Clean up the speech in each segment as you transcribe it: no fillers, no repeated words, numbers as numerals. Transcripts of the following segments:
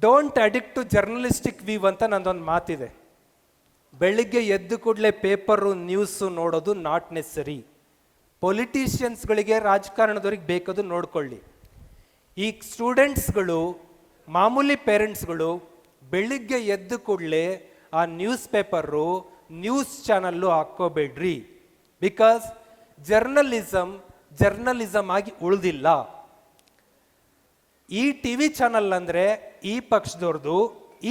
Don't addict to journalistic view ಅಂತ ನಂದೊಂದು ಮಾತಿದೆ. ಬೆಳಿಗ್ಗೆ ಎದ್ದು ಕೂಡಲೇ ಪೇಪರು ನ್ಯೂಸು ನೋಡೋದು ನಾಟ್ ನೆಸರಿ. ಪೊಲಿಟಿಷಿಯನ್ಸ್ಗಳಿಗೆ, ರಾಜಕಾರಣದವ್ರಿಗೆ ಬೇಕದು ನೋಡ್ಕೊಳ್ಳಿ. ಈ ಸ್ಟೂಡೆಂಟ್ಸ್ಗಳು, ಮಾಮೂಲಿ ಪೇರೆಂಟ್ಸ್ಗಳು ಬೆಳಿಗ್ಗೆ ಎದ್ದು ಕೂಡಲೇ ಆ ನ್ಯೂಸ್ ಪೇಪರು, ನ್ಯೂಸ್ ಚಾನಲ್ಲು ಹಾಕ್ಕೋಬೇಡ್ರಿ. ಬಿಕಾಸ್ ಜರ್ನಲಿಸಮ್ ಆಗಿ ಉಳಿದಿಲ್ಲ. ಈ ಟಿ ವಿ ಚಾನಲ್ ಅಂದರೆ ಈ ಪಕ್ಷದವ್ರದ್ದು,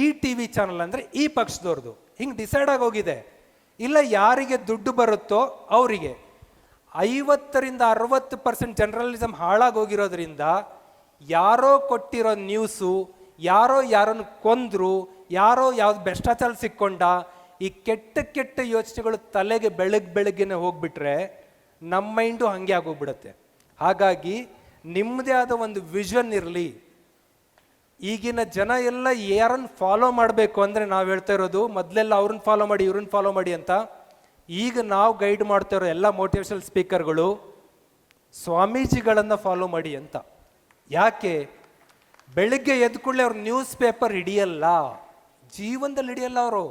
ಈ ಟಿ ವಿ ಚಾನಲ್ ಅಂದರೆ ಈ ಪಕ್ಷದವ್ರದ್ದು, ಹಿಂಗೆ ಡಿಸೈಡ್ ಆಗೋಗಿದೆ. ಇಲ್ಲ ಯಾರಿಗೆ ದುಡ್ಡು ಬರುತ್ತೋ ಅವರಿಗೆ. 50-60% ಜರ್ನಲಿಸಮ್ ಹಾಳಾಗೋಗಿರೋದ್ರಿಂದ ಯಾರೋ ಕೊಟ್ಟಿರೋ ನ್ಯೂಸು, ಯಾರೋ ಯಾರನ್ನು ಕೊಂದ್ರು, ಯಾರೋ ಯಾವ್ದು ಭ್ರಷ್ಟಾಚಾರ ಸಿಕ್ಕೊಂಡ, ಈ ಕೆಟ್ಟ ಕೆಟ್ಟ ಯೋಚನೆಗಳು ತಲೆಗೆ ಬೆಳಗ್ಗೆನೆ ಹೋಗ್ಬಿಟ್ರೆ ನಮ್ಮ ಮೈಂಡು ಹಂಗೆ ಆಗೋಗ್ಬಿಡುತ್ತೆ. ಹಾಗಾಗಿ ನಿಮ್ಮದೇ ಆದ ಒಂದು ವಿಷನ್ ಇರಲಿ. ಈಗಿನ ಜನ ಎಲ್ಲ ಯಾರನ್ನು ಫಾಲೋ ಮಾಡಬೇಕು ಅಂದರೆ ನಾವು ಹೇಳ್ತಾ ಇರೋದು, ಮೊದಲೆಲ್ಲ ಅವ್ರನ್ನ ಫಾಲೋ ಮಾಡಿ ಇವ್ರನ್ನ ಫಾಲೋ ಮಾಡಿ ಅಂತ. ಈಗ ನಾವು ಗೈಡ್ ಮಾಡ್ತಾ ಇರೋ ಎಲ್ಲ ಮೋಟಿವೇಶನಲ್ ಸ್ಪೀಕರ್ಗಳು ಸ್ವಾಮೀಜಿಗಳನ್ನು ಫಾಲೋ ಮಾಡಿ ಅಂತ. ಯಾಕೆ? ಬೆಳಿಗ್ಗೆ ಎದ್ದು ಕೂಡಲೇ ಅವ್ರು ನ್ಯೂಸ್ ಪೇಪರ್ ಹಿಡಿಯಲ್ಲ, ಜೀವನದಲ್ಲಿ ಹಿಡಿಯಲ್ಲ. ಅವರು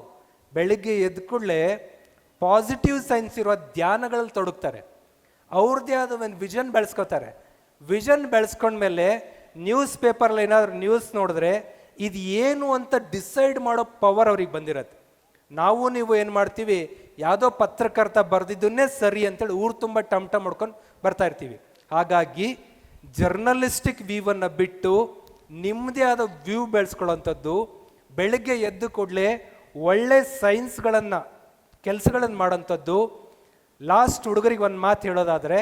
ಬೆಳಿಗ್ಗೆ ಎದ್ದು ಕೂಡಲೇ ಪಾಸಿಟಿವ್ ಸೈನ್ಸ್ ಇರುವ ಧ್ಯಾನಗಳಲ್ಲಿ ತೊಡಗ್ತಾರೆ. ಅವ್ರದ್ದೇ ಆದ ಒಂದು ವಿಷನ್ ಬೆಳೆಸ್ಕೋತಾರೆ. ವಿಷನ್ ಬೆಳೆಸ್ಕೊಂಡ್ಮೇಲೆ ನ್ಯೂಸ್ ಪೇಪರ್ಲ್ಲಿ ಏನಾದರೂ ನ್ಯೂಸ್ ನೋಡಿದ್ರೆ ಇದು ಏನು ಅಂತ ಡಿಸೈಡ್ ಮಾಡೋ ಪವರ್ ಅವ್ರಿಗೆ ಬಂದಿರತ್ತೆ. ನಾವು ನೀವು ಏನು ಮಾಡ್ತೀವಿ, ಯಾವುದೋ ಪತ್ರಕರ್ತ ಬರೆದಿದ್ದನ್ನೇ ಸರಿ ಅಂತೇಳಿ ಊರು ತುಂಬ ಟಮಟ ಮಾಡ್ಕೊಂಡು ಬರ್ತಾ ಇರ್ತೀವಿ. ಹಾಗಾಗಿ ಜರ್ನಲಿಸ್ಟಿಕ್ ವ್ಯೂವನ್ನು ಬಿಟ್ಟು ನಿಮ್ಮದೇ ಆದ ವ್ಯೂ ಬೆಳೆಸ್ಕೊಳ್ಳೋಂಥದ್ದು. ಬೆಳಿಗ್ಗೆ ಎದ್ದು ಕೂಡಲೇ ಒಳ್ಳೆ ಸೈನ್ಸ್ಗಳನ್ನು, ಕೆಲಸಗಳನ್ನು ಮಾಡೋಂಥದ್ದು. ಲಾಸ್ಟ್ ಹುಡುಗರಿಗೆ ಒಂದು ಮಾತು ಹೇಳೋದಾದರೆ,